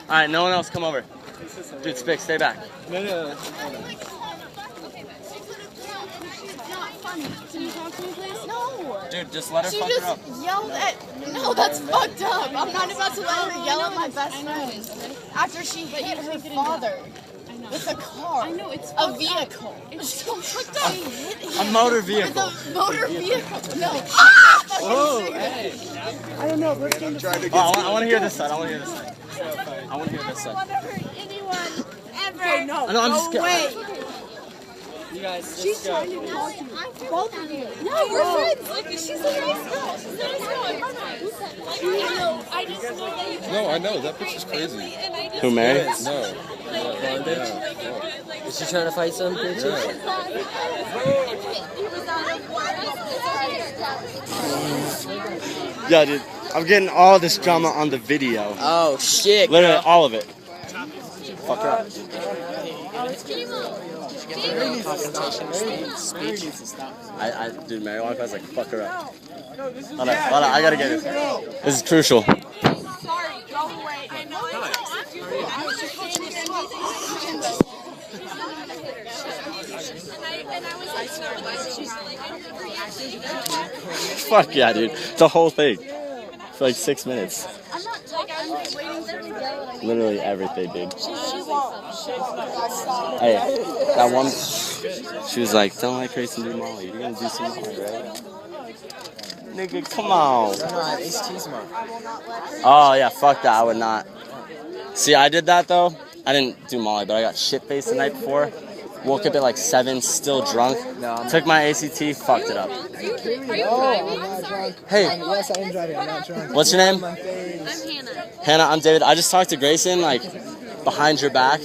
Alright, no one else come over. Dude, Spick, stay back. No. Can you talk to me, please? No. Dude, just let her She fuck her up. just yelled at. No, that's fucked up. I'm not about to let her yell at my best friend after she hit her father with a car. I know it's a vehicle. It's so fucked up. She hit him A motor vehicle. with a motor vehicle. No. Whoa, hey. I don't know. Let's get I want to hear this side. I want to hear this side. I want to hear this side. I don't want to hurt anyone ever. Okay, no. I'm just Go away. You guys, She's trying to talk to you. Both of you. No, we're friends. Like, she's a nice girl. She's a nice girl. I know. I just know that you. No, I know. That bitch is crazy. Who, Mary? No. Is she trying to fight some bitches? Yeah, dude. I'm getting all this drama on the video. Oh, shit. Literally, all of it. Fuck her up. Dude, Mary walked past like, fuck her up. Hold on, I gotta get this. This is crucial. Sorry, go away. I know I was just and I was like, she's like, I never reacted. Fuck yeah, dude. The whole thing. For like 6 minutes. I'm not talking. I'm just waiting for her to go. Literally everything, dude. She won't. Hey, that one. She was like, don't like Grace and do Molly. You're gonna do some Molly, right? Nigga, come on. It's cheese mark. Oh, yeah, fuck that. I would not. See, I did that though. I didn't do Molly, but I got shit-faced the night before. Woke up at like 7, still drunk. Took my ACT, fucked it up. Are you driving? I'm sorry. Hey, Yes, I am driving. I'm not drunk. what's your name? I'm Hannah. Hannah, I'm David. I just talked to Grayson, like, behind your back.